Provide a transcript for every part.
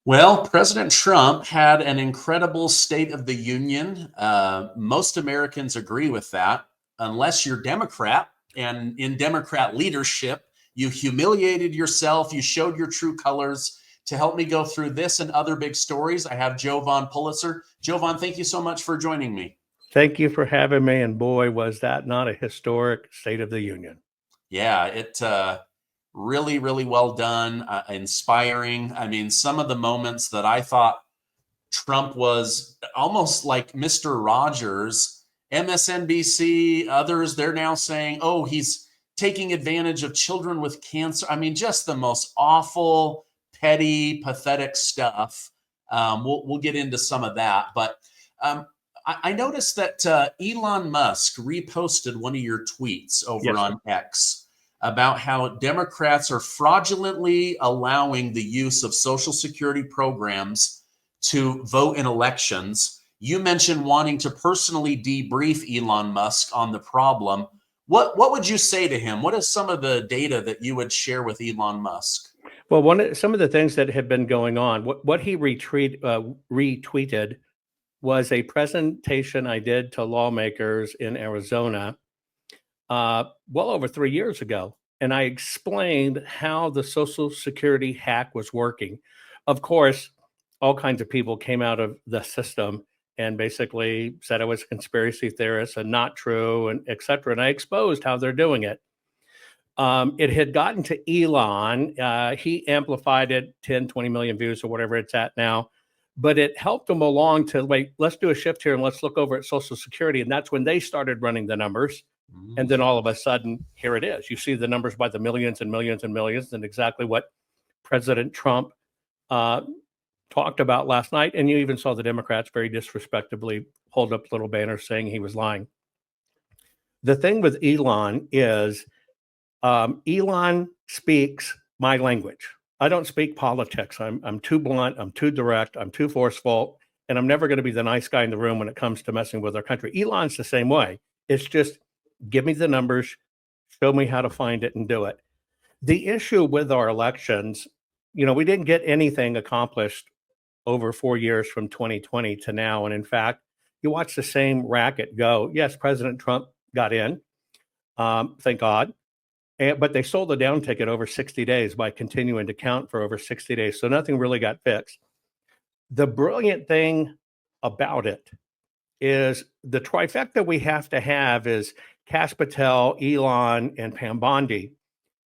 Well, President Trump had an incredible State of the Union. Most Americans agree with that, unless you're Democrat. And in Democrat leadership, you humiliated yourself, you showed your true colors. To help me go through this and other big stories, I have Jovan Pulitzer. Jovan, thank you so much for joining me. Thank you for having me. And boy, was that not a historic State of the Union. Yeah, it really, really well done, inspiring. I mean, some of the moments that I thought Trump was almost like Mr. Rogers. MSNBC, others, they're now saying, oh, he's taking advantage of children with cancer. I mean, just the most awful, petty, pathetic stuff. We'll get into some of that. But I noticed that Elon Musk reposted one of your tweets over Yes, sir. on X about how Democrats are fraudulently allowing the use of Social Security programs to vote in elections. You mentioned wanting to personally debrief Elon Musk on the problem. What would you say to him? What is some of the data that you would share with Elon Musk? Well, some of the things that have been going on, what he retweeted was a presentation I did to lawmakers in Arizona well over 3 years ago. And I explained how the Social Security hack was working. Of course, all kinds of people came out of the system and basically said I was a conspiracy theorist and not true, and et cetera. And I exposed how they're doing it. It had gotten to Elon. He amplified it 10, 20 million views or whatever it's at now. But it helped him along to, wait, let's do a shift here and let's look over at Social Security. And that's when they started running the numbers. And then all of a sudden, here it is. You see the numbers by the millions and millions and millions, and exactly what President Trump talked about last night. And you even saw the Democrats very disrespectfully hold up little banners saying he was lying. The thing with Elon is Elon speaks my language. I don't speak politics. I'm too blunt. I'm too direct. I'm too forceful. And I'm never going to be the nice guy in the room when it comes to messing with our country. Elon's the same way. It's just give me the numbers, show me how to find it and do it. The issue with our elections, we didn't get anything accomplished over 4 years from 2020 to now. And in fact, you watch the same racket go. Yes, President Trump got in, thank God. But they sold the down ticket over 60 days by continuing to count for over 60 days. So nothing really got fixed. The brilliant thing about it is the trifecta we have to have is Kash Patel, Elon, and Pam Bondi,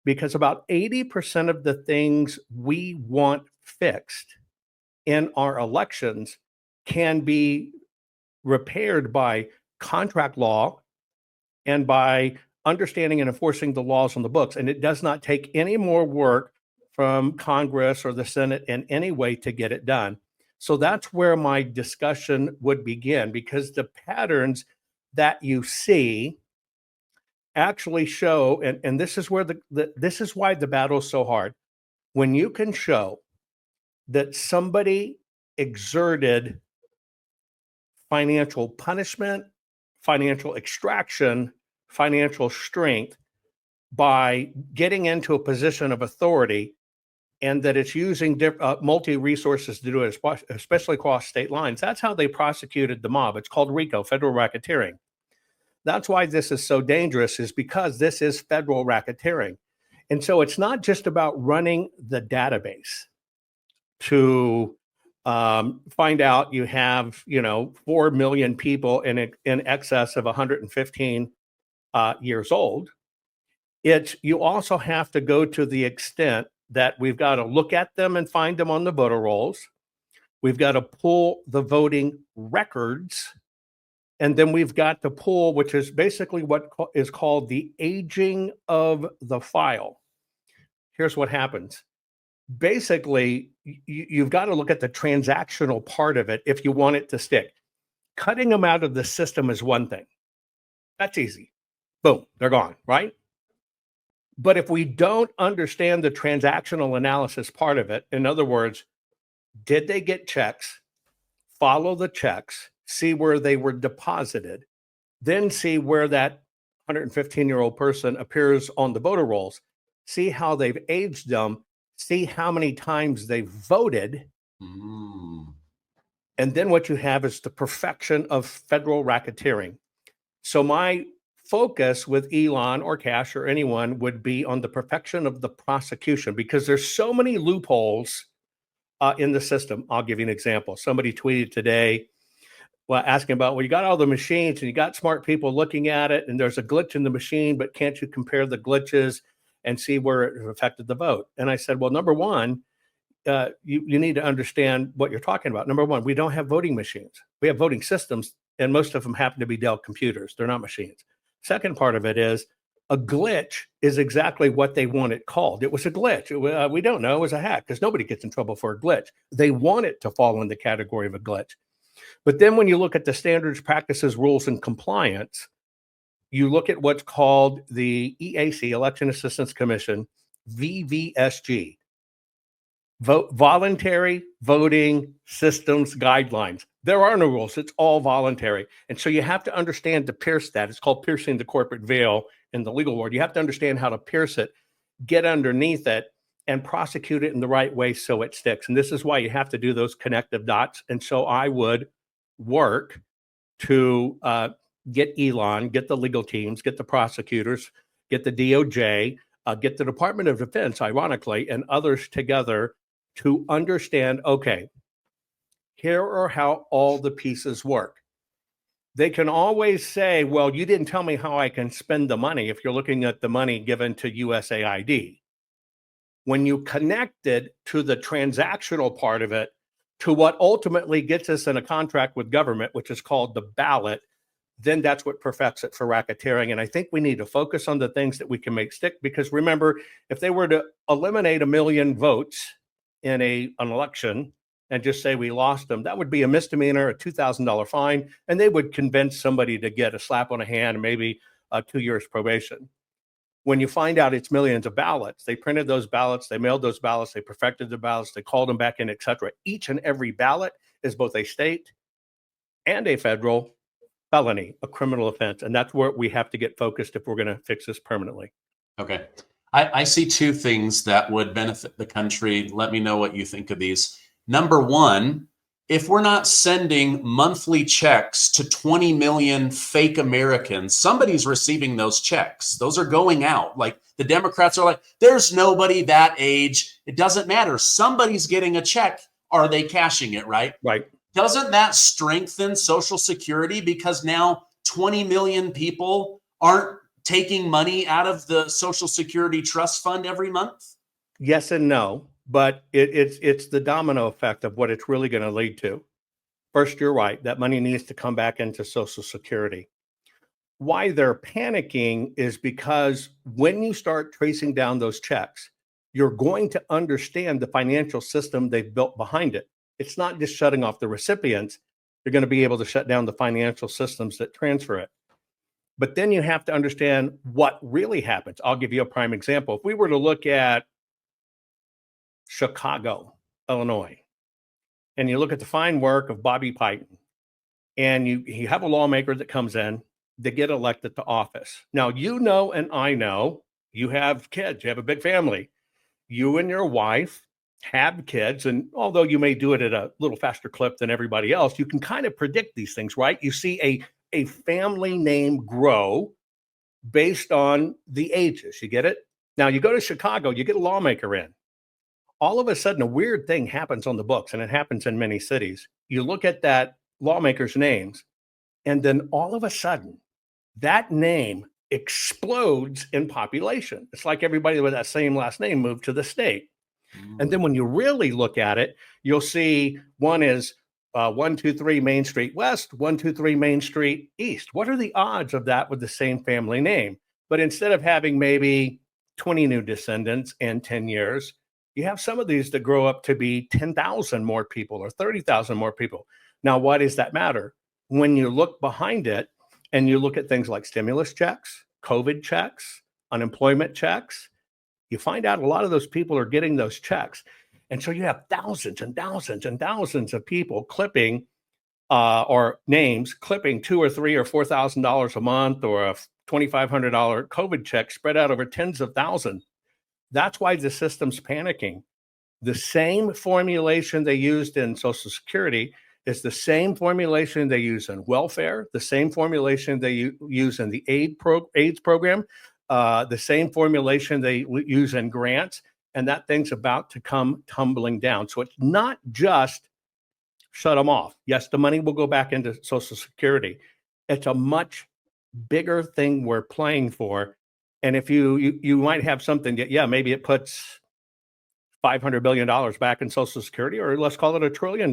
because about 80% of the things we want fixed in our elections can be repaired by contract law and by understanding and enforcing the laws on the books. And it does not take any more work from Congress or the Senate in any way to get it done. So that's where my discussion would begin, because the patterns that you see actually show, and this is where this is why the battle is so hard. When you can show that somebody exerted financial punishment, financial extraction, financial strength by getting into a position of authority, and that it's using multi-resources to do it, especially across state lines. That's how they prosecuted the mob. It's called RICO, federal racketeering. That's why this is so dangerous, is because this is federal racketeering. And so it's not just about running the database to find out you have, 4 million people in excess of 115 years old. You also have to go to the extent that we've got to look at them and find them on the voter rolls. We've got to pull the voting records. And then we've got to pull, which is basically what is called the aging of the file. Here's what happens. Basically, you've got to look at the transactional part of it if you want it to stick. Cutting them out of the system is one thing. That's easy. Boom, they're gone, right? But if we don't understand the transactional analysis part of it, in other words, did they get checks? Follow the checks, see where they were deposited, then see where that 115-year-old person appears on the voter rolls, see how they've aged them, see how many times they've voted, Mm. And then what you have is the perfection of federal racketeering. So my focus with Elon or Cash or anyone would be on the perfection of the prosecution, because there's so many loopholes in the system. I'll give you an example. Somebody tweeted today, well, asking about, well, you got all the machines and you got smart people looking at it, and there's a glitch in the machine, but can't you compare the glitches and see where it affected the vote? And I said, well, number one, you need to understand what you're talking about. Number one, we don't have voting machines. We have voting systems, and most of them happen to be Dell computers. They're not machines. Second part of it is a glitch is exactly what they want it called. It was a glitch. We don't know. It was a hack, because nobody gets in trouble for a glitch. They want it to fall in the category of a glitch. But then when you look at the standards, practices, rules, and compliance, you look at what's called the EAC, Election Assistance Commission, VVSG, Voluntary Voting Systems Guidelines. There are no rules. It's all voluntary. And so you have to understand to pierce that. It's called piercing the corporate veil in the legal world. You have to understand how to pierce it, get underneath it, and prosecute it in the right way so it sticks. And this is why you have to do those connective dots. And so I would work to get Elon, get the legal teams, get the prosecutors, get the DOJ, get the Department of Defense, ironically, and others together to understand, okay, here are how all the pieces work. They can always say, well, you didn't tell me how I can spend the money if you're looking at the money given to USAID. When you connect it to the transactional part of it, to what ultimately gets us in a contract with government, which is called the ballot, then that's what perfects it for racketeering. And I think we need to focus on the things that we can make stick, because remember, if they were to eliminate 1 million votes in an election and just say we lost them, that would be a misdemeanor, a $2,000 fine, and they would convince somebody to get a slap on the hand and maybe 2 years probation. When you find out it's millions of ballots, they printed those ballots, they mailed those ballots, they perfected the ballots, they called them back in, et cetera. Each and every ballot is both a state and a federal felony, a criminal offense. And that's where we have to get focused if we're going to fix this permanently. Okay. I see two things that would benefit the country. Let me know what you think of these. Number one, if we're not sending monthly checks to 20 million fake Americans, somebody's receiving those checks. Those are going out. Like the Democrats are like, there's nobody that age. It doesn't matter. Somebody's getting a check. Are they cashing it, right? Right. Doesn't that strengthen Social Security, because now 20 million people aren't taking money out of the Social Security Trust Fund every month? Yes and no, but it's the domino effect of what it's really going to lead to. First, you're right. That money needs to come back into Social Security. Why they're panicking is because when you start tracing down those checks, you're going to understand the financial system they've built behind it. It's not just shutting off the recipients. You're going to be able to shut down the financial systems that transfer it. But then you have to understand what really happens. I'll give you a prime example. If we were to look at Chicago, Illinois, and you look at the fine work of Bobby Payton, and you have a lawmaker that comes in, they get elected to office. Now, you know, and I know, you have kids, you have a big family. You and your wife have kids, and although you may do it at a little faster clip than everybody else, you can kind of predict these things, right? You see a family name grow based on the ages. You get it? Now, you go to Chicago, you get a lawmaker in. All of a sudden, a weird thing happens on the books, and it happens in many cities. You look at that lawmaker's names, and then all of a sudden, that name explodes in population. It's like everybody with that same last name moved to the state. And then when you really look at it, you'll see one is 123 Main Street West, 123 Main Street East. What are the odds of that with the same family name? But instead of having maybe 20 new descendants in 10 years, you have some of these that grow up to be 10,000 more people or 30,000 more people. Now, why does that matter? When you look behind it and you look at things like stimulus checks, COVID checks, unemployment checks, you find out a lot of those people are getting those checks. And so you have thousands and thousands and thousands of people clipping or names clipping $2,000 or $3,000 or $4,000 a month, or a $2,500 COVID check spread out over tens of thousands. That's why the system's panicking. The same formulation they used in Social Security is the same formulation they use in welfare, the same formulation they use in the AIDS program, the same formulation they use in grants, and that thing's about to come tumbling down. So it's not just shut them off. Yes, the money will go back into Social Security. It's a much bigger thing we're playing for. And if you might have something that, yeah, maybe it puts $500 billion back in Social Security, or let's call it $1 trillion.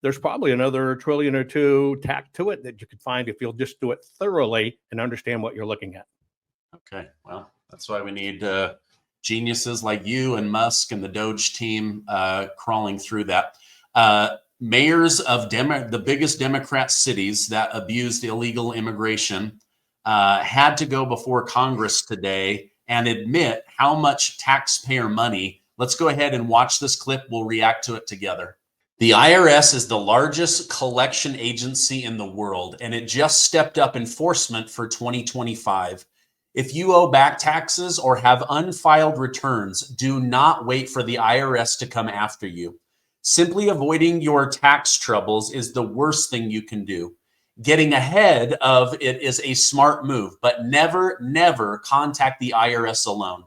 There's probably another $1 trillion or two tacked to it that you could find if you'll just do it thoroughly and understand what you're looking at. Okay, well, that's why we need geniuses like you and Musk and the DOGE team crawling through that. Mayors of the biggest Democrat cities that abused illegal immigration had to go before Congress today and admit how much taxpayer money. Let's go ahead and watch this clip. We'll react to it together. The IRS is the largest collection agency in the world, and it just stepped up enforcement for 2025. If you owe back taxes or have unfiled returns, do not wait for the IRS to come after you. Simply avoiding your tax troubles is the worst thing you can do. Getting ahead of it is a smart move, but never, never contact the IRS alone.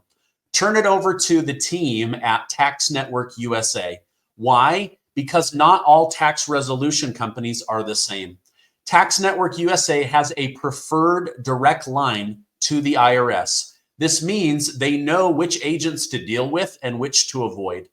Turn it over to the team at Tax Network USA. Why? Because not all tax resolution companies are the same. Tax Network USA has a preferred direct line to the IRS. This means they know which agents to deal with and which to avoid.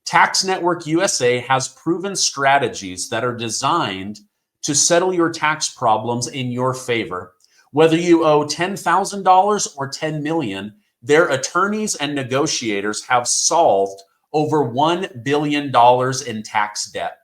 Tax Network USA has proven strategies that are designed to settle your tax problems in your favor. Whether you owe $10,000 or $10 million, their attorneys and negotiators have solved over $1 billion in tax debt.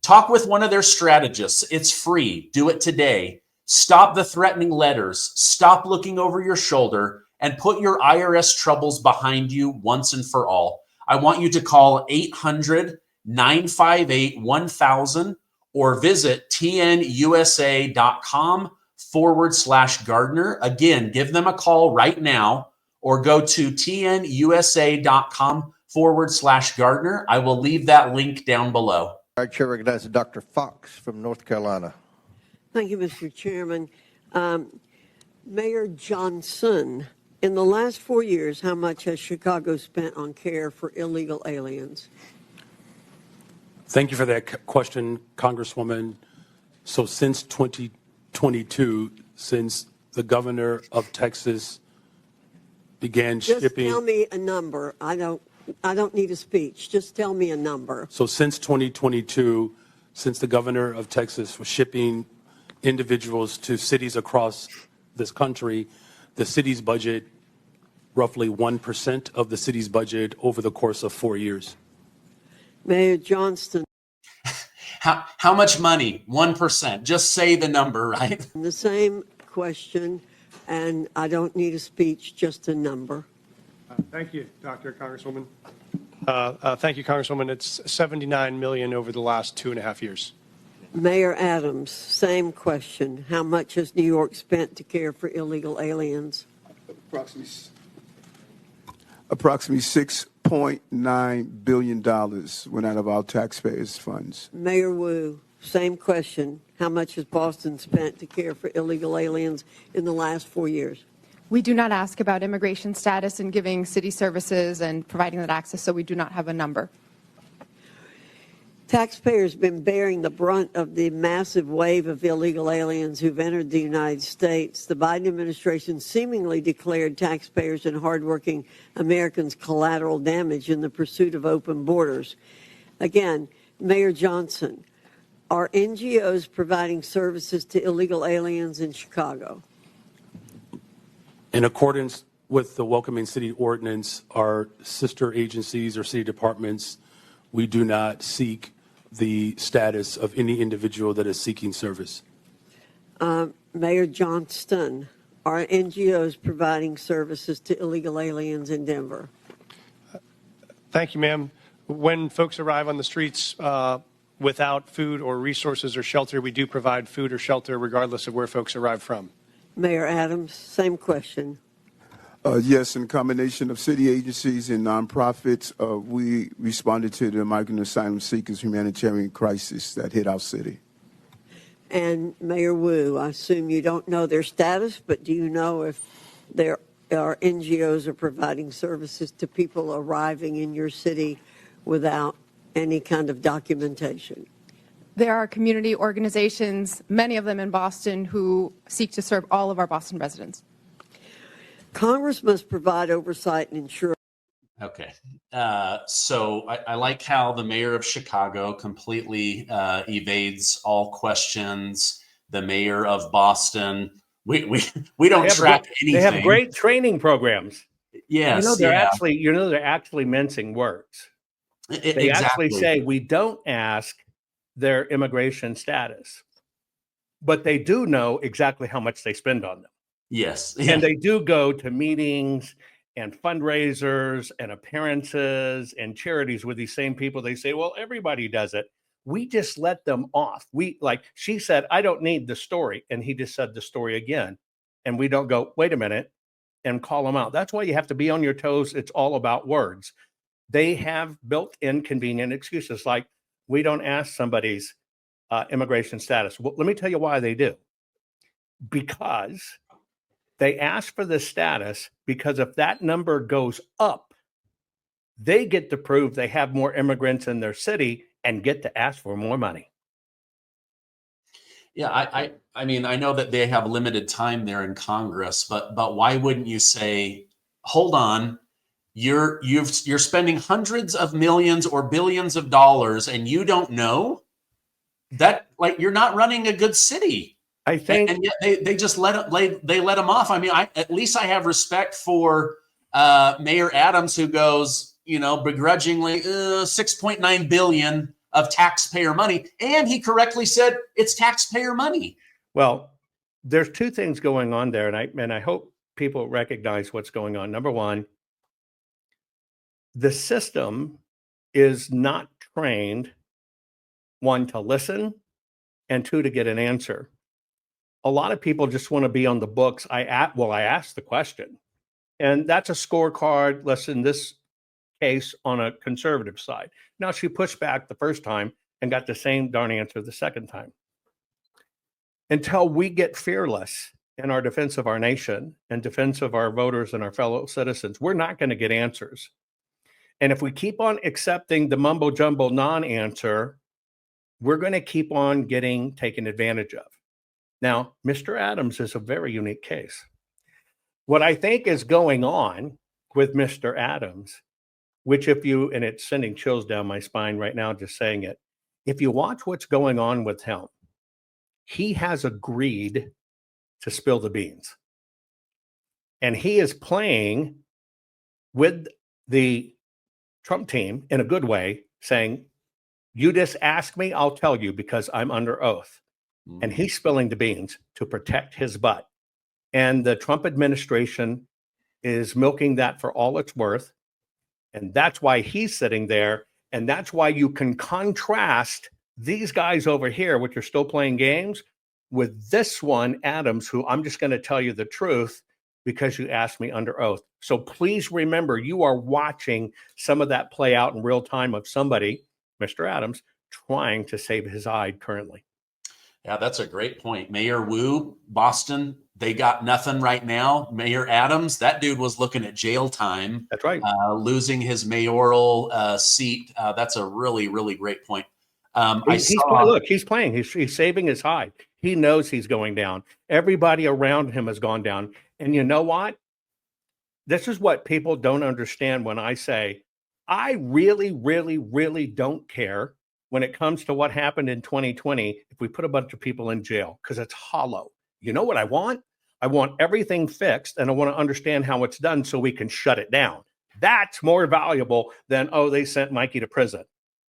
Talk with one of their strategists. It's free. Do it today. Stop the threatening letters. Stop looking over your shoulder and put your IRS troubles behind you once and for all. I want you to call 800-958-1000 or visit tnusa.com/Gardner. Again, give them a call right now or go to tnusa.com/Gardner. I will leave that link down below. Our chair recognizes Dr. Fox from North Carolina. Thank you, Mr. Chairman. Mayor Johnson, in the last 4 years, how much has Chicago spent on care for illegal aliens? Thank you for that question, Congresswoman. So since 2022, since the governor of Texas began Just shipping... tell me a number. I don't need a speech. Just tell me a number. So since 2022, since the governor of Texas was shipping individuals to cities across this country, the city's budget, roughly 1% of the city's budget over the course of 4 years. Mayor Johnston. How much money? 1%. Just say the number, right? The same question, and I don't need a speech, just a number. Thank you, Dr. Congresswoman. Thank you, Congresswoman. It's $79 million over the last 2.5 years. Mayor Adams, same question. How much has New York spent to care for illegal aliens? Approximately $6.9 billion went out of our taxpayers' funds. Mayor Wu, same question. How much has Boston spent to care for illegal aliens in the last 4 years? We do not ask about immigration status and giving city services and providing that access, so we do not have a number. Taxpayers have been bearing the brunt of the massive wave of illegal aliens who've entered the United States. The Biden administration seemingly declared taxpayers and hardworking Americans collateral damage in the pursuit of open borders. Again, Mayor Johnson, are NGOs providing services to illegal aliens in Chicago? In accordance with the Welcoming City Ordinance, our sister agencies or city departments, we do not seek the status of any individual that is seeking service. Mayor Johnston, are NGOs providing services to illegal aliens in Denver? Thank you, ma'am. When folks arrive on the streets without food or resources or shelter, we do provide food or shelter regardless of where folks arrive from. Mayor Adams, same question. Yes, in combination of city agencies and nonprofits, we responded to the migrant asylum seekers humanitarian crisis that hit our city. And Mayor Wu, I assume you don't know their status, but do you know if there are NGOs are providing services to people arriving in your city without any kind of documentation? There are community organizations, many of them in Boston, who seek to serve all of our Boston residents. Congress must provide oversight and ensure. Okay. So I like how the mayor of Chicago completely evades all questions. The mayor of Boston, we don't track anything. They have great training programs. Yes. They're actually mincing words. They actually say we don't ask their immigration status, but they do know exactly how much they spend on them. Yes. And they do go to meetings and fundraisers and appearances and charities with these same people. They say, well, everybody does it. We just let them off. She said, I don't need the story. And he just said the story again. And we don't go, wait a minute, and call them out. That's why you have to be on your toes. It's all about words. They have built-in convenient excuses like we don't ask somebody's immigration status. Well, let me tell you why they do. Because they ask for the status because if that number goes up, they get to prove they have more immigrants in their city and get to ask for more money. Yeah, I mean, I know that they have limited time there in Congress, but why wouldn't you say, hold on, you're spending hundreds of millions or billions of dollars and you don't know that, like, you're not running a good city. I think, and yet they just let them off. I mean, at least I have respect for Mayor Adams, who goes, begrudgingly, 6.9 billion of taxpayer money, and he correctly said it's taxpayer money. Well, there's two things going on there, and I hope people recognize what's going on. Number one, the system is not trained, one, to listen, and two, to get an answer. A lot of people just want to be on the books. I asked the question, and that's a scorecard. Let's in this case on a conservative side. Now she pushed back the first time and got the same darn answer the second time. Until we get fearless in our defense of our nation and defense of our voters and our fellow citizens, we're not going to get answers. And if we keep on accepting the mumbo jumbo non-answer, we're going to keep on getting taken advantage of. Now, Mr. Adams is a very unique case. What I think is going on with Mr. Adams, which and it's sending chills down my spine right now just saying it, if you watch what's going on with him, he has agreed to spill the beans. And he is playing with the Trump team in a good way, saying, you just ask me, I'll tell you because I'm under oath. And he's spilling the beans to protect his butt. And the Trump administration is milking that for all it's worth. And that's why he's sitting there. And that's why you can contrast these guys over here, which are still playing games, with this one, Adams, who I'm just going to tell you the truth because you asked me under oath. So please remember, you are watching some of that play out in real time of somebody, Mr. Adams, trying to save his hide currently. Yeah, that's a great point. Mayor Wu, Boston, they got nothing right now. Mayor Adams, that dude was looking at jail time. That's right. Losing his mayoral seat. That's a really, really great point. He's playing. He's saving his hide. He knows he's going down. Everybody around him has gone down. And you know what? This is what people don't understand when I say, I really, really, really don't care when it comes to what happened in 2020 if we put a bunch of people in jail, because it's hollow. You know what I want? I want everything fixed, and I want to understand how it's done so we can shut it down. That's more valuable than, they sent Mikey to prison.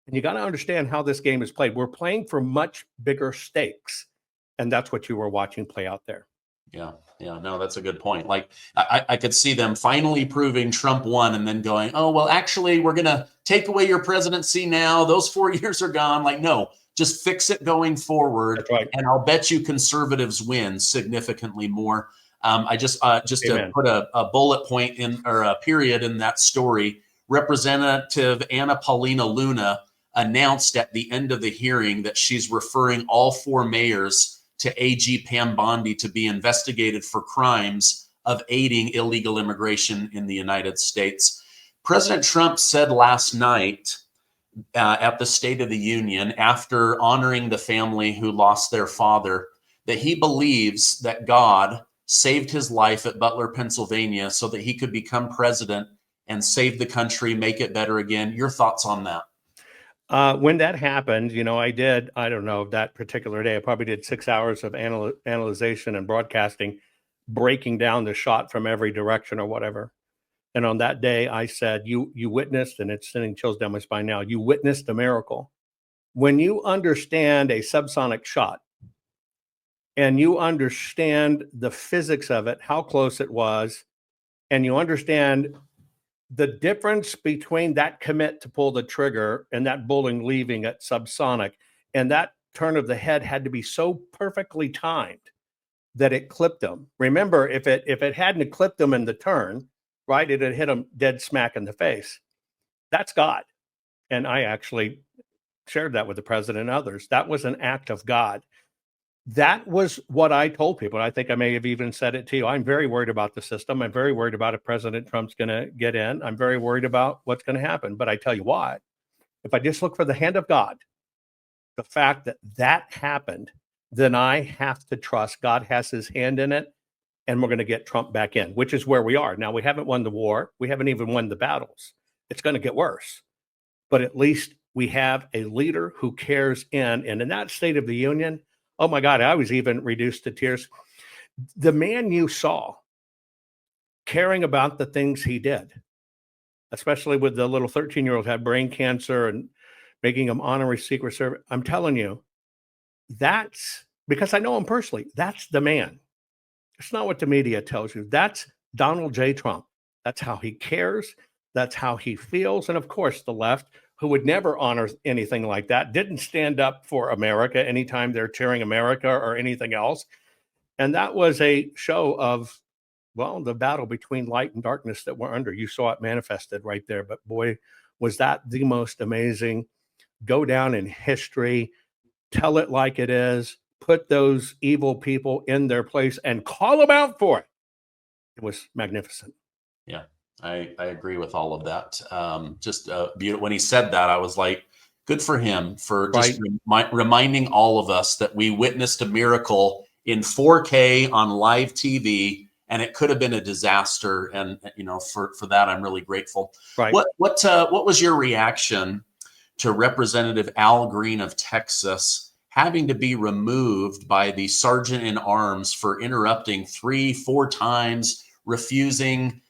And you got to understand how this game is played. We're playing for much bigger stakes, and that's what you were watching play out there. Yeah, no, that's a good point. Like, I could see them finally proving Trump won and then going, oh, well, actually, we're going to take away your presidency now. Those 4 years are gone. Like, no, just fix it going forward. That's right. And I'll bet you conservatives win significantly more. I just to Amen. put a bullet point in, or a period in that story. Representative Anna Paulina Luna announced at the end of the hearing that she's referring all 4 mayors to AG Pam Bondi to be investigated for crimes of aiding illegal immigration in the United States. President Trump said last night at the State of the Union, after honoring the family who lost their father, that he believes that God saved his life at Butler, Pennsylvania, so that he could become president and save the country, make it better again. Your thoughts on that? When that happened, I don't know, that particular day, I probably did 6 hours of analyzation and broadcasting, breaking down the shot from every direction or whatever. And on that day, I said, you witnessed, and it's sending chills down my spine now, you witnessed a miracle. When you understand a subsonic shot and you understand the physics of it, how close it was, and you understand the difference between that commit to pull the trigger and that bullet leaving at subsonic, and that turn of the head had to be so perfectly timed that it clipped him. Remember, if it hadn't clipped him in the turn, right, it had hit him dead smack in the face. That's God. And I actually shared that with the president and others. That was an act of God. That was what I told people. I think I may have even said it to you. I'm very worried about the system. I'm very worried about if President Trump's going to get in. I'm very worried about what's going to happen. But I tell you what, if I just look for the hand of God, the fact that that happened, then I have to trust God has his hand in it, and we're going to get Trump back in, which is where we are. Now, we haven't won the war. We haven't even won the battles. It's going to get worse. But at least we have a leader who cares in. And in that State of the Union, oh my God, I was even reduced to tears. The man you saw caring about the things he did, especially with the little 13-year-old had brain cancer and making him honorary Secret Service. I'm telling you, that's because I know him personally. That's the man. It's not what the media tells you. That's Donald J. Trump. That's how he cares. That's how he feels. And of course, the left, who would never honor anything like that, didn't stand up for America anytime they're cheering America or anything else. And that was a show of, well, the battle between light and darkness that we're under. You saw it manifested right there. But boy, was that the most amazing. Go down in history, tell it like it is, put those evil people in their place and call them out for it. It was magnificent. Yeah, I agree with all of that. Just beautiful. When he said that, I was like, good for him for just reminding all of us that we witnessed a miracle in 4K on live TV, and it could have been a disaster. And for that, I'm really grateful. Right. What was your reaction to Representative Al Green of Texas having to be removed by the sergeant in arms for interrupting 3-4 times, refusing?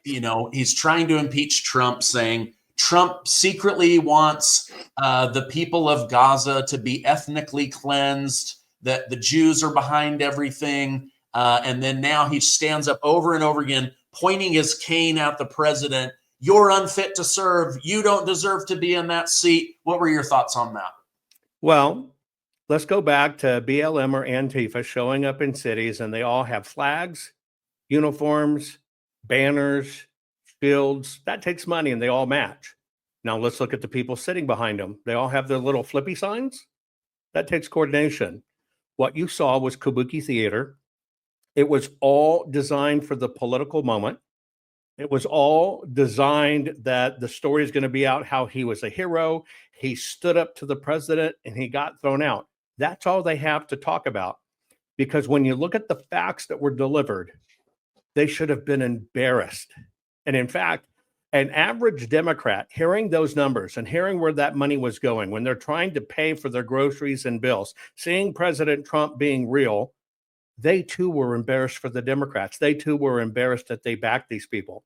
He's trying to impeach Trump, saying Trump secretly wants the people of Gaza to be ethnically cleansed, that the Jews are behind everything. And then now he stands up over and over again, pointing his cane at the president. You're unfit to serve. You don't deserve to be in that seat. What were your thoughts on that? Well, let's go back to BLM or Antifa showing up in cities, and they all have flags, uniforms, banners, shields. That takes money, and they all match. Now let's look at the people sitting behind them. They all have their little flippy signs. That takes coordination. What you saw was kabuki theater. It was all designed for the political moment. It was all designed that the story is going to be out how he was a hero. He stood up to the president and he got thrown out. That's all they have to talk about. Because when you look at the facts that were delivered, they should have been embarrassed. And in fact, an average Democrat hearing those numbers and hearing where that money was going, when they're trying to pay for their groceries and bills, seeing President Trump being real, they too were embarrassed for the Democrats. They too were embarrassed that they backed these people.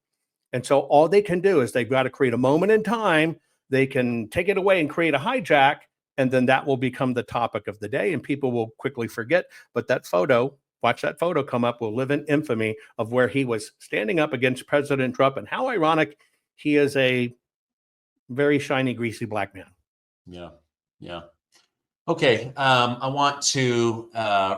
And so all they can do is they've got to create a moment in time. They can take it away and create a hijack, and then that will become the topic of the day, and people will quickly forget. But that photo, watch that photo come up, will live in infamy of where he was standing up against President Trump, and how ironic he is a very shiny, greasy black man. Yeah. Yeah. Okay, I want to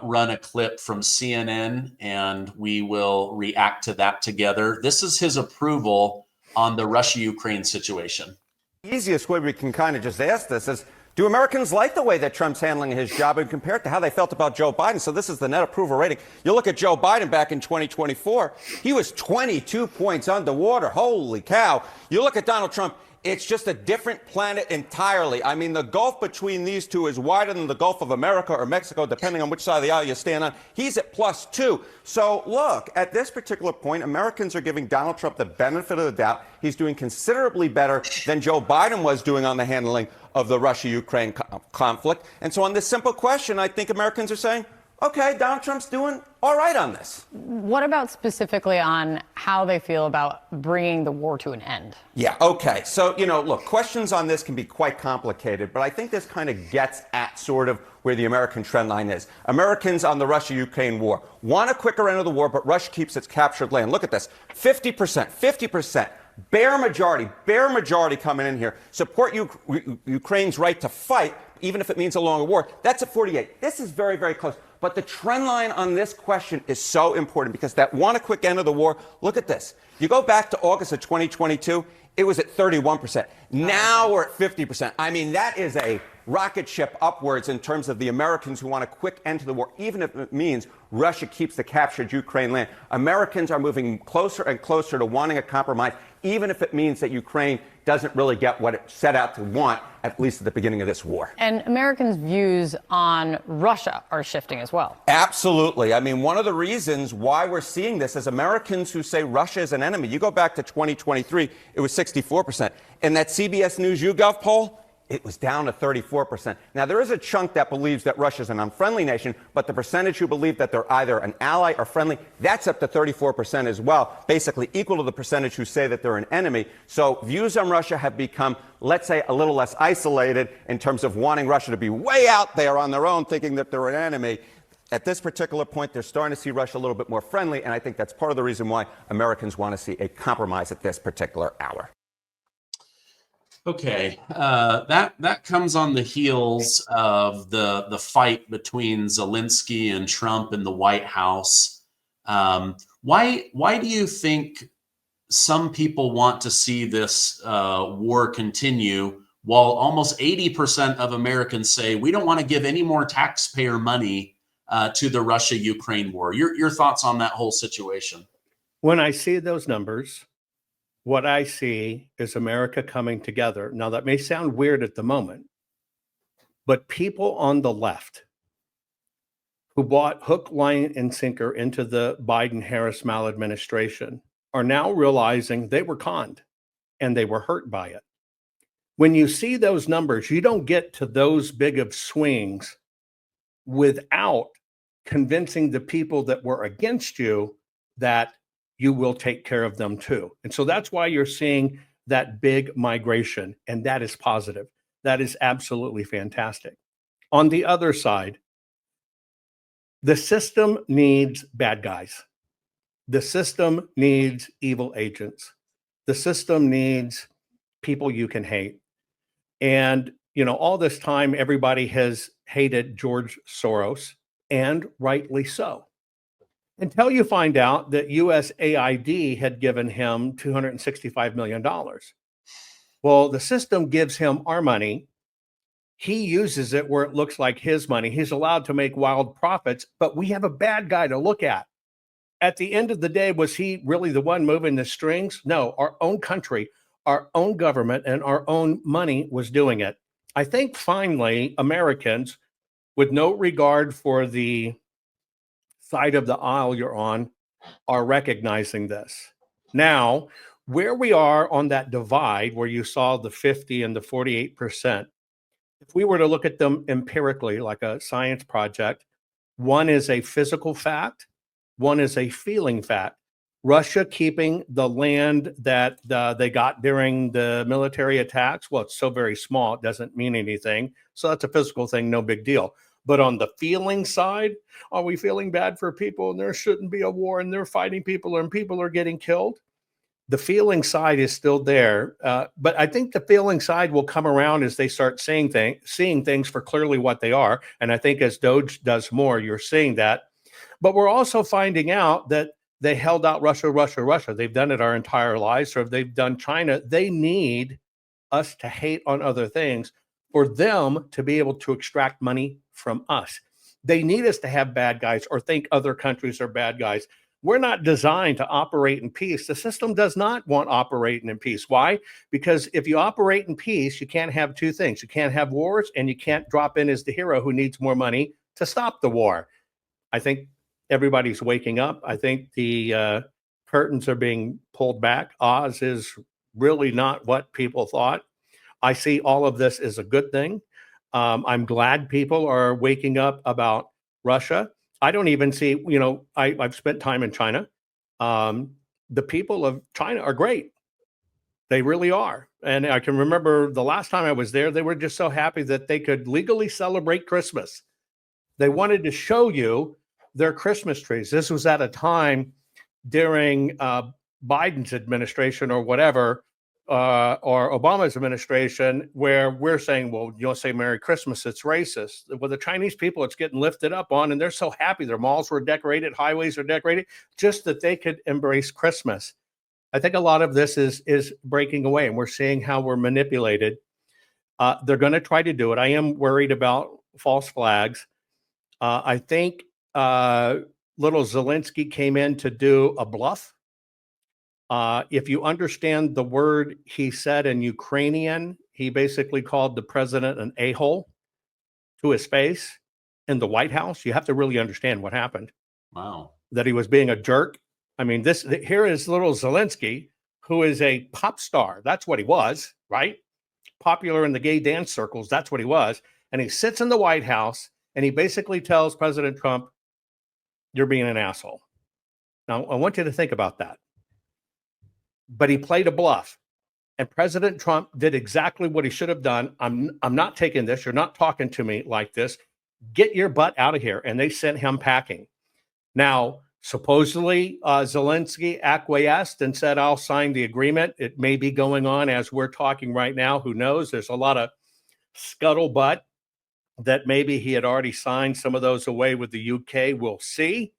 run a clip from CNN, and we will react to that together. This is his approval on the Russia-Ukraine situation. The easiest way we can kind of just ask this is, do Americans like the way that Trump's handling his job and compare it to how they felt about Joe Biden? So this is the net approval rating. You look at Joe Biden back in 2024, he was 22 points underwater. Holy cow. You look at Donald Trump, it's just a different planet entirely. I mean, the gulf between these two is wider than the Gulf of America or Mexico, depending on which side of the aisle you stand on. He's at +2. So look, at this particular point, Americans are giving Donald Trump the benefit of the doubt. He's doing considerably better than Joe Biden was doing on the handling of the Russia-Ukraine conflict. And so on this simple question, I think Americans are saying, okay, Donald Trump's doing all right on this. What about specifically on how they feel about bringing the war to an end? Yeah, okay. So, look, questions on this can be quite complicated, but I think this kind of gets at sort of where the American trend line is. Americans on the Russia-Ukraine war want a quicker end of the war, but Russia keeps its captured land. Look at this, 50%. Bare majority coming in here. Support Ukraine's right to fight, even if it means a longer war. That's at 48. This is very, very close. But the trend line on this question is so important because that want a quick end of the war, look at this. You go back to August of 2022, it was at 31%. Now we're at 50%. I mean, that is a rocket ship upwards in terms of the Americans who want a quick end to the war, even if it means Russia keeps the captured Ukraine land. Americans are moving closer and closer to wanting a compromise, even if it means that Ukraine doesn't really get what it set out to want, at least at the beginning of this war. And Americans' views on Russia are shifting as well. Absolutely. I mean, one of the reasons why we're seeing this is Americans who say Russia is an enemy. You go back to 2023, it was 64%. In that CBS News YouGov poll, it was down to 34%. Now, there is a chunk that believes that Russia is an unfriendly nation, but the percentage who believe that they're either an ally or friendly, that's up to 34% as well, basically equal to the percentage who say that they're an enemy. So views on Russia have become, let's say, a little less isolated in terms of wanting Russia to be way out there on their own, thinking that they're an enemy. At this particular point, they're starting to see Russia a little bit more friendly, and I think that's part of the reason why Americans want to see a compromise at this particular hour. Okay, that comes on the heels of the fight between Zelensky and Trump in the White House. Why do you think some people want to see this war continue while almost 80% of Americans say we don't want to give any more taxpayer money to the Russia-Ukraine war? Your thoughts on that whole situation? When I see those numbers, what I see is America coming together. Now, that may sound weird at the moment, but people on the left who bought hook, line, and sinker into the Biden-Harris maladministration are now realizing they were conned and they were hurt by it. When you see those numbers, you don't get to those big of swings without convincing the people that were against you that you will take care of them too. And so that's why you're seeing that big migration, and that is positive. That is absolutely fantastic. On the other side, the system needs bad guys. The system needs evil agents. The system needs people you can hate. And, all this time, everybody has hated George Soros, and rightly so. Until you find out that USAID had given him $265 million. Well, the system gives him our money. He uses it where it looks like his money. He's allowed to make wild profits, but we have a bad guy to look at. At the end of the day, was he really the one moving the strings? No, our own country, our own government, and our own money was doing it. I think finally, Americans, with no regard for the side of the aisle you're on, are recognizing this. Now, where we are on that divide where you saw the 50 and the 48%, if we were to look at them empirically like a science project, one is a physical fact, one is a feeling fact. Russia keeping the land that they got during the military attacks, well, it's so very small, it doesn't mean anything. So that's a physical thing, no big deal. But on the feeling side, are we feeling bad for people and there shouldn't be a war and they're fighting people and people are getting killed? the feeling side is still there. But I think the feeling side will come around as they start seeing things for clearly what they are. And I think as DOGE does more, you're seeing that. But we're also finding out that they held out Russia, Russia, Russia. They've done it our entire lives, or if they've done China, they need us to hate on other things for them to be able to extract money from us. They need us to have bad guys or think other countries are bad guys. We're not designed to operate in peace. The system does not want operating in peace. Why? Because if you operate in peace, you can't have two things. You can't have wars, and you can't drop in as the hero who needs more money to stop the war. I think everybody's waking up. I think the curtains are being pulled back. Oz is really not what people thought. I see all of this as a good thing. I'm glad people are waking up about Russia. I don't even see, I've spent time in China. The people of China are great. They really are. And I can remember the last time I was there, they were just so happy that they could legally celebrate Christmas. They wanted to show you their Christmas trees. This was at a time during Biden's administration or whatever, or Obama's administration, where we're saying, well, you don't say Merry Christmas, it's racist. Well, the Chinese people, it's getting lifted up on, and they're so happy. Their malls were decorated, highways are decorated, just that they could embrace Christmas. I think a lot of this is breaking away, and we're seeing how we're manipulated. They're going to try to do it. I am worried about false flags. I think little Zelensky came in to do a bluff. If you understand the word he said in Ukrainian, he basically called the president an a-hole to his face in the White House. You have to really understand what happened. Wow. That he was being a jerk. I mean, here is little Zelensky, who is a pop star. That's what he was, right? Popular in the gay dance circles. That's what he was. And he sits in the White House and he basically tells President Trump, you're being an asshole. Now, I want you to think about that. But he played a bluff. And President Trump did exactly what he should have done. I'm not taking this. You're not talking to me like this. Get your butt out of here. And they sent him packing. Now, supposedly, Zelensky acquiesced and said, I'll sign the agreement. It may be going on as we're talking right now. Who knows? There's a lot of scuttlebutt that maybe he had already signed some of those away with the UK. We'll see.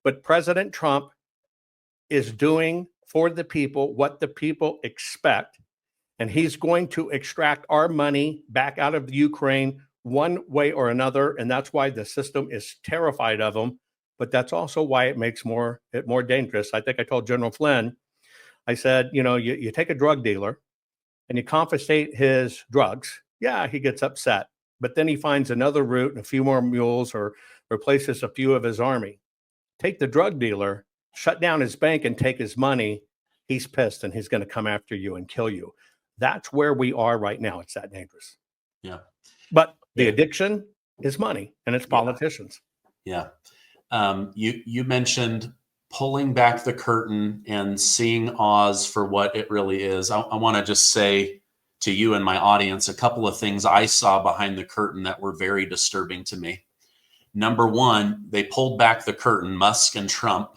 But President Trump is doing for the people what the people expect. And he's going to extract our money back out of Ukraine one way or another. And that's why the system is terrified of him. But that's also why it makes it more dangerous. I think I told General Flynn, I said, you take a drug dealer and you confiscate his drugs. Yeah, he gets upset. But then he finds another route and a few more mules or replaces a few of his army. Take the drug dealer, shut down his bank and take his money. He's pissed and he's going to come after you and kill you. That's where we are right now. It's that dangerous. Yeah. But the addiction is money and it's politicians. Yeah. You mentioned pulling back the curtain and seeing Oz for what it really is. I want to just say to you and my audience a couple of things I saw behind the curtain that were very disturbing to me. Number one, they pulled back the curtain, Musk and Trump.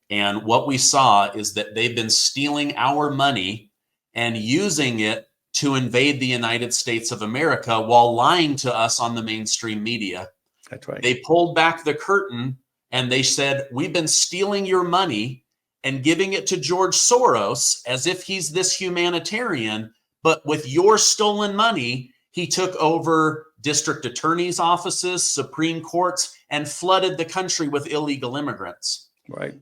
And what we saw is that they've been stealing our money and using it to invade the United States of America while lying to us on the mainstream media. That's right. They pulled back the curtain and they said, we've been stealing your money and giving it to George Soros as if he's this humanitarian. But with your stolen money, he took over district attorneys' offices, Supreme Courts, and flooded the country with illegal immigrants. Right.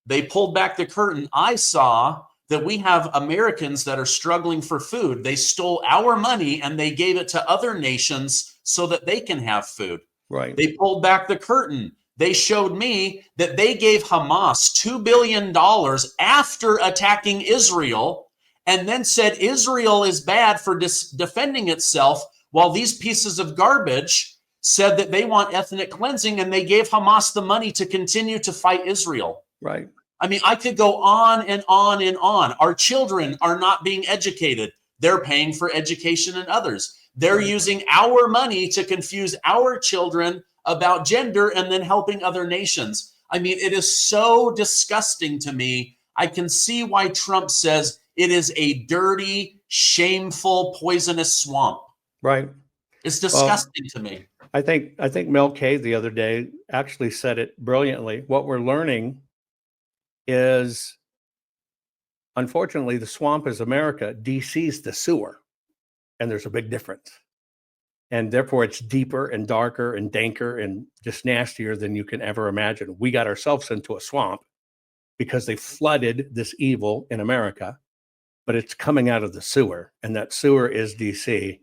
They pulled back the curtain. I saw that we have Americans that are struggling for food. They stole our money and they gave it to other nations so that they can have food. Right. They pulled back the curtain. They showed me that they gave Hamas $2 billion after attacking Israel and then said Israel is bad for defending itself, while these pieces of garbage said that they want ethnic cleansing, and they gave Hamas the money to continue to fight Israel. Right. I mean, I could go on and on and on. Our children are not being educated. They're paying for education and others. They're using our money to confuse our children about gender and then helping other nations. I mean, it is so disgusting to me. I can see why Trump says it is a dirty, shameful, poisonous swamp. Right. It's disgusting to me. I think Mel K the other day actually said it brilliantly. What we're learning is, unfortunately, the swamp is America. DC's the sewer, and there's a big difference. And therefore, it's deeper and darker and danker and just nastier than you can ever imagine. We got ourselves into a swamp because they flooded this evil in America, but it's coming out of the sewer, and that sewer is DC.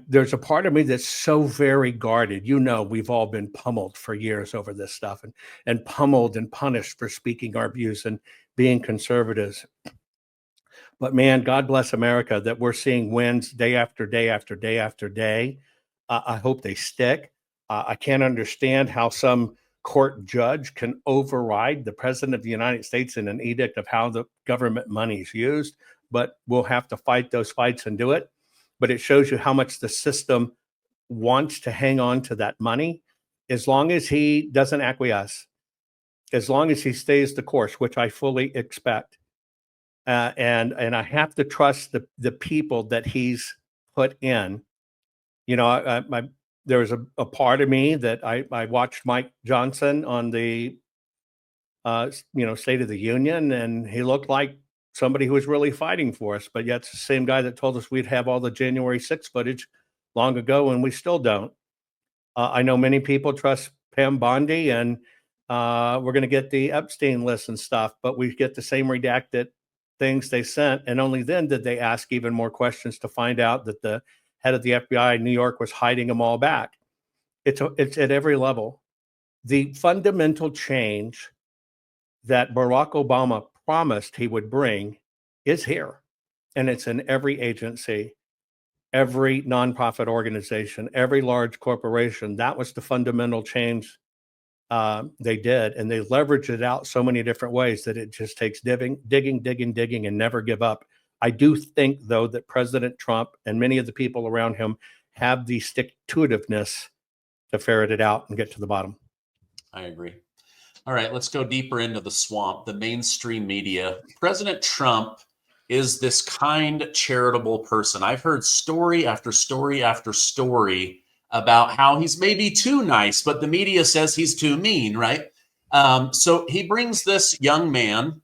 There's a part of me that's so very guarded. You know, we've all been pummeled for years over this stuff, and pummeled and punished for speaking our views and being conservatives. But man, God bless America that we're seeing wins day after day after day after day. I hope they stick. I can't understand how some court judge can override the president of the United States in an edict of how the government money is used, but we'll have to fight those fights and do it. But it shows you how much the system wants to hang on to that money. As long as he doesn't acquiesce, as long as he stays the course, which I fully expect. And I have to trust the people that he's put in. You know, there was a part of me that I watched Mike Johnson on the State of the Union, and he looked like somebody who was really fighting for us. But yet it's the same guy that told us we'd have all the January 6th footage long ago, and we still don't. I know many people trust Pam Bondi, and we're going to get the Epstein list and stuff, but we get the same redacted things they sent. And only then did they ask even more questions to find out that the head of the FBI in New York was hiding them all back. It's at every level. The fundamental change that Barack Obama promised he would bring is here. And it's in every agency, every nonprofit organization, every large corporation. That was the fundamental change they did, and they leveraged it out so many different ways that it just takes digging, and never give up. I do think, though, that President Trump and many of the people around him have the stick-to-itiveness to ferret it out and get to the bottom. I agree. All right, let's go deeper into the swamp, the mainstream media. President Trump is this kind, charitable person. I've heard story after story after story about how he's maybe too nice, but the media says he's too mean, right? So he brings this young man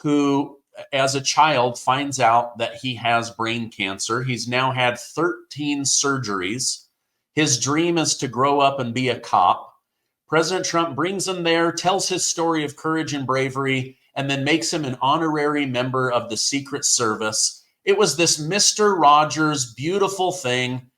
who, as a child, finds out that he has brain cancer. He's now had 13 surgeries. His dream is to grow up and be a cop. President Trump brings him there, tells his story of courage and bravery, and then makes him an honorary member of the Secret Service. It was this Mr. Rogers beautiful thing.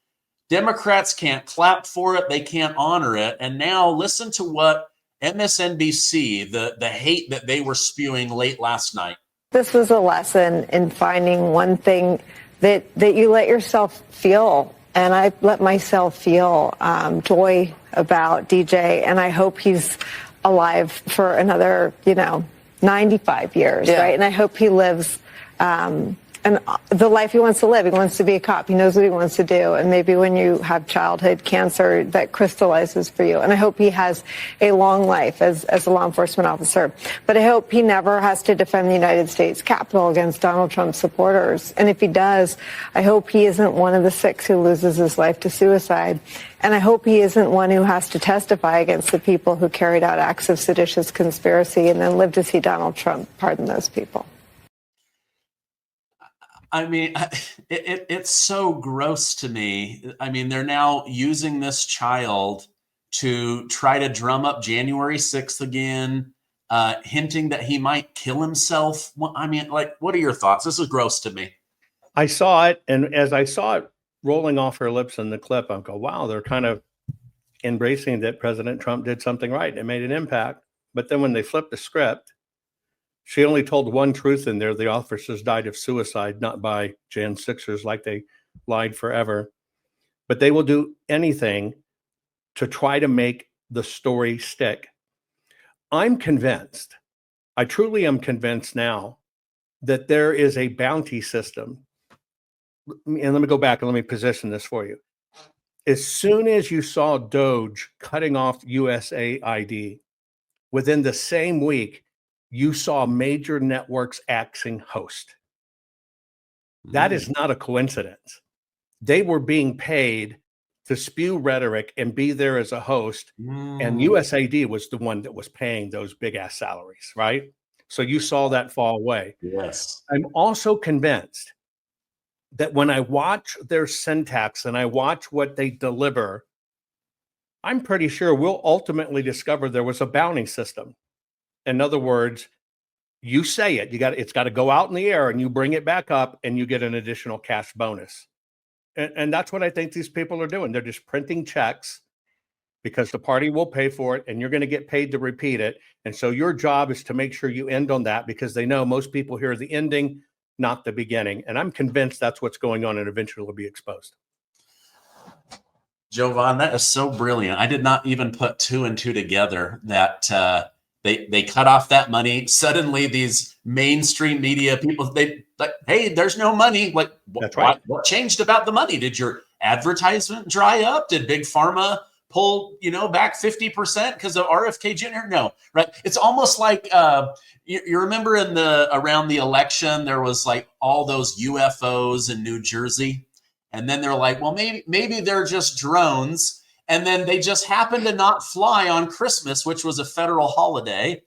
Democrats can't clap for it. They can't honor it. And now listen to what MSNBC, the hate that they were spewing late last night. This was a lesson in finding one thing that you let yourself feel. And I let myself feel joy about DJ. And I hope he's alive for another, 95 years, right? And I hope he lives and the life he wants to live. He wants to be a cop. He knows what he wants to do. And maybe when you have childhood cancer, that crystallizes for you. And I hope he has a long life as a law enforcement officer. But I hope he never has to defend the United States Capitol against Donald Trump supporters. And if he does, I hope he isn't one of the 6 who loses his life to suicide. And I hope he isn't one who has to testify against the people who carried out acts of seditious conspiracy and then live to see Donald Trump pardon those people. I mean, it's so gross to me. I mean, they're now using this child to try to drum up January 6th again, hinting that he might kill himself. I mean, what are your thoughts? This is gross to me. I saw it, and as I saw it rolling off her lips in the clip, I go, wow, they're kind of embracing that President Trump did something right. It made an impact. But then when they flipped the script, she only told one truth in there. The officers died of suicide, not by Jan 6ers like they lied forever. But they will do anything to try to make the story stick. I'm convinced, I truly am convinced now, that there is a bounty system. And let me go back and let me position this for you. As soon as you saw DOGE cutting off USAID, within the same week, you saw major networks acting host. That is not a coincidence. They were being paid to spew rhetoric and be there as a host. And USAID was the one that was paying those big ass salaries, right? So you saw that fall away. Yes. I'm also convinced that when I watch their syntax and I watch what they deliver, I'm pretty sure we'll ultimately discover there was a bounty system. In other words, you say it, it's got to go out in the air and you bring it back up and you get an additional cash bonus. And that's what I think these people are doing. They're just printing checks because the party will pay for it and you're going to get paid to repeat it. And so your job is to make sure you end on that because they know most people hear the ending, not the beginning. And I'm convinced that's what's going on and eventually will be exposed. Jovan, that is so brilliant. I did not even put two and two together that they cut off that money. Suddenly these mainstream media people, they like, hey, there's no money. Like, That's right. What changed about the money? Did your advertisement dry up? Did Big Pharma pull, back 50% because of RFK Jr.? No, right? It's almost like you remember around the election, there was like all those UFOs in New Jersey. And then they're like, well, maybe they're just drones. And then they just happened to not fly on Christmas, which was a federal holiday.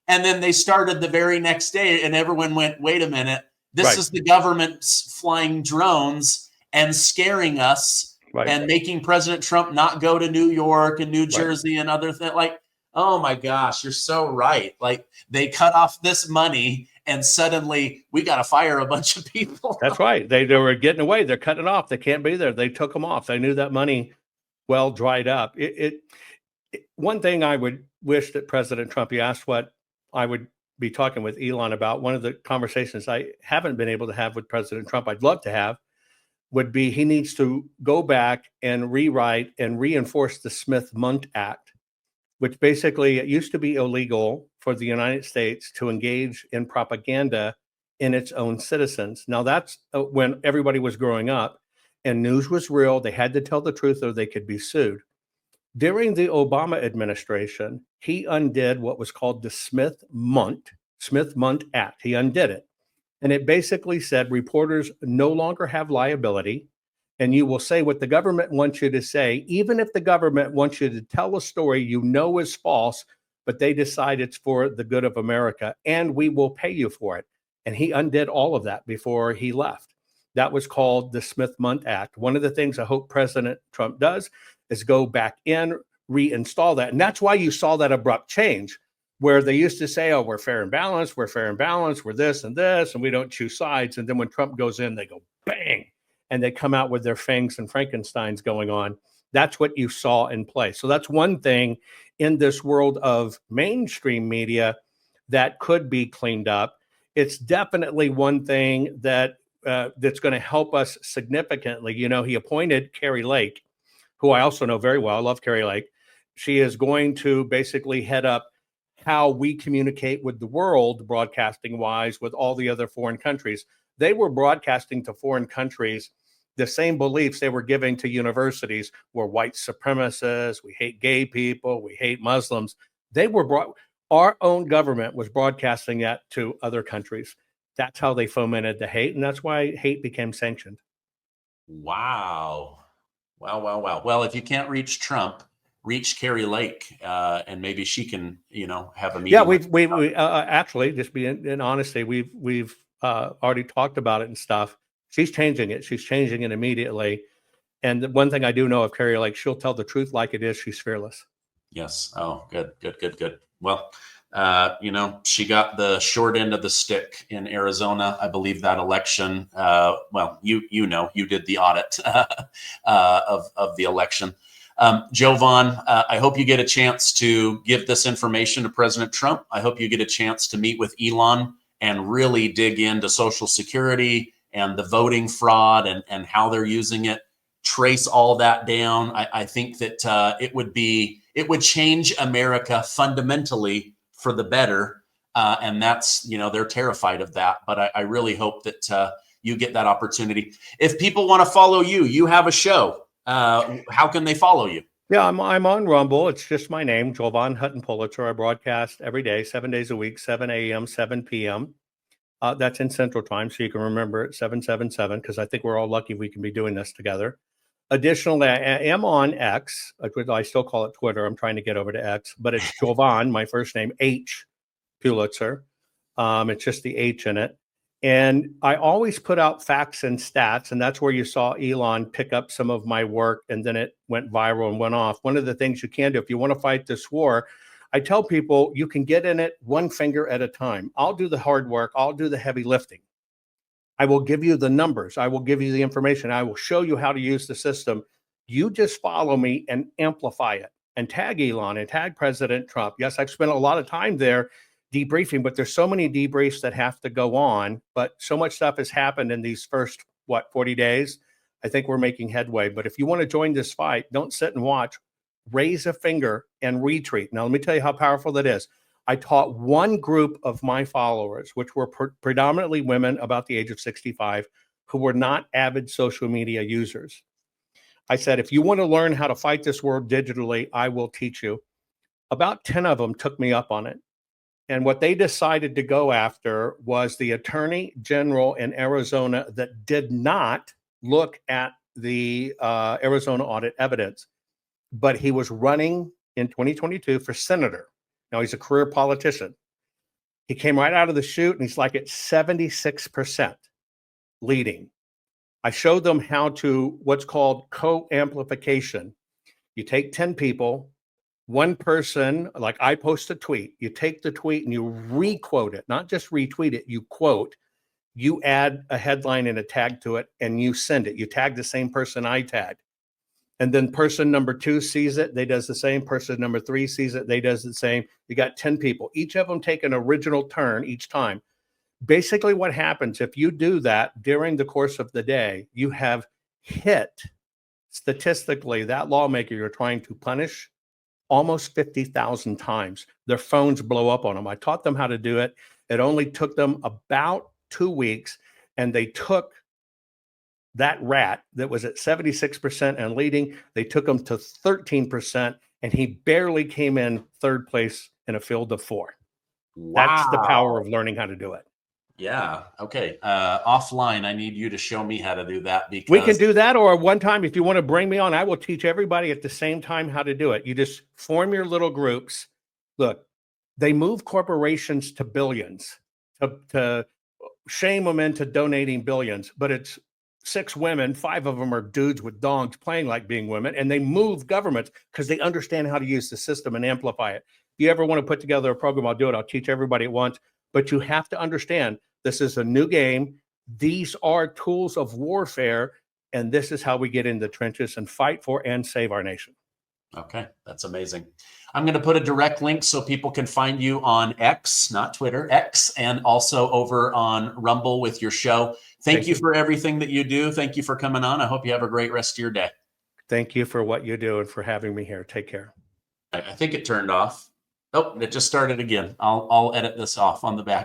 And then they started the very next day and everyone went, wait a minute, this is the government flying drones and scaring us and making President Trump not go to New York and New Jersey and other things. Like, oh my gosh, you're so right. Like they cut off this money and suddenly we got to fire a bunch of people. That's right. They were getting away. They're cutting it off. They can't be there. They took them off. They knew that money well dried up. One thing I would wish that President Trump, you asked what I would be talking with Elon about. One of the conversations I haven't been able to have with President Trump, I'd love to have, would be he needs to go back and rewrite and reinforce the Smith-Mundt Act, which basically it used to be illegal for the United States to engage in propaganda in its own citizens. Now that's when everybody was growing up and news was real. They had to tell the truth or they could be sued. During the Obama administration, he undid what was called the Smith-Mundt Act. He undid it. And it basically said reporters no longer have liability and you will say what the government wants you to say, even if the government wants you to tell a story you know is false, but they decide it's for the good of America, and we will pay you for it. And he undid all of that before he left. That was called the Smith-Mundt Act. One of the things I hope President Trump does is go back in, reinstall that. And that's why you saw that abrupt change, where they used to say, oh, we're fair and balanced, we're this, and we don't choose sides. And then when Trump goes in, they go bang, and they come out with their fangs and Frankensteins going on. That's what you saw in play. So that's one thing in this world of mainstream media that could be cleaned up. It's definitely one thing that that's going to help us significantly. He appointed Carrie Lake, who I also know very well. I love Carrie Lake. She is going to basically head up how we communicate with the world, broadcasting wise, with all the other foreign countries. They were broadcasting to foreign countries the same beliefs they were giving to universities. We're white supremacists, we hate gay people, we hate Muslims. Our own government was broadcasting that to other countries. That's how they fomented the hate, and that's why hate became sanctioned. Wow. Well, if you can't reach Trump, reach Carrie Lake, and maybe she can, have a meeting. Yeah, we actually, just being in honesty, we've already talked about it and stuff. She's changing it. She's changing it immediately. And the one thing I do know of Carrie Lake, she'll tell the truth like it is. She's fearless. Yes. Oh, good. Well, she got the short end of the stick in Arizona. I believe that election. You did the audit of the election. Jovan, I hope you get a chance to give this information to President Trump. I hope you get a chance to meet with Elon and really dig into Social Security and the voting fraud and how they're using it. Trace all that down. I think that it would change America fundamentally for the better. And that's, they're terrified of that. But I really hope that you get that opportunity. If people want to follow you, you have a show. How can they follow you? Yeah, I'm on Rumble. It's just my name, Jovan Hutton Pulitzer. I broadcast every day, 7 days a week, 7 a.m., 7 p.m. That's in Central Time, so you can remember it, 777, because I think we're all lucky we can be doing this together. Additionally, I am on X. I still call it Twitter. I'm trying to get over to X, but it's Jovan, my first name, H. Pulitzer. It's just the H in it. And I always put out facts and stats, and that's where you saw Elon pick up some of my work, and then it went viral and went off. One of the things you can do if you want to fight this war, I tell people you can get in it one finger at a time. I'll do the hard work. I'll do the heavy lifting. I will give you the numbers. I will give you the information. I will show you how to use the system. You just follow me and amplify it and tag Elon and tag President Trump. Yes, I've spent a lot of time there debriefing, but there's so many debriefs that have to go on, but so much stuff has happened in these first, 40 days. I think we're making headway. But if you want to join this fight, don't sit and watch. Raise a finger and retweet. Now, let me tell you how powerful that is. I taught one group of my followers, which were predominantly women about the age of 65, who were not avid social media users. I said, if you want to learn how to fight this war digitally, I will teach you. About 10 of them took me up on it. And what they decided to go after was the attorney general in Arizona that did not look at the Arizona audit evidence, but he was running in 2022 for senator. Now, he's a career politician. He came right out of the chute, and he's like at 76% leading. I showed them how to what's called co-amplification. You take 10 people, one person, like I post a tweet, you take the tweet and you re-quote it, not just retweet it, you quote, you add a headline and a tag to it, and you send it. You tag the same person I tagged. And then person number 2 sees it, they does the same. Person number 3 sees it, they does the same. You got 10 people. Each of them take an original turn each time. Basically what happens if you do that during the course of the day, you have hit statistically that lawmaker you're trying to punish almost 50,000 times. Their phones blow up on them. I taught them how to do it. It only took them about 2 weeks, and they took that rat that was at 76% and leading, they took him to 13%, and he barely came in third place in a field of 4. Wow. That's the power of learning how to do it. Yeah. Okay. Offline, I need you to show me how to do that, because We can do that, or one time, if you want to bring me on, I will teach everybody at the same time how to do it. You just form your little groups. Look, they move corporations to billions, to shame them into donating billions, but it's 6 women, 5 of them are dudes with dogs playing like being women, and they move governments because they understand how to use the system and amplify it. If you ever want to put together a program, I'll do it. I'll teach everybody at once, but you have to understand this is a new game. These are tools of warfare, and this is how we get in the trenches and fight for and save our nation. Okay, that's amazing. I'm going to put a direct link so people can find you on X, not Twitter, X, and also over on Rumble with your show. Thank you for everything that you do. Thank you for coming on. I hope you have a great rest of your day. Thank you for what you do and for having me here. Take care. I think it turned off. Oh, it just started again. I'll edit this off on the back.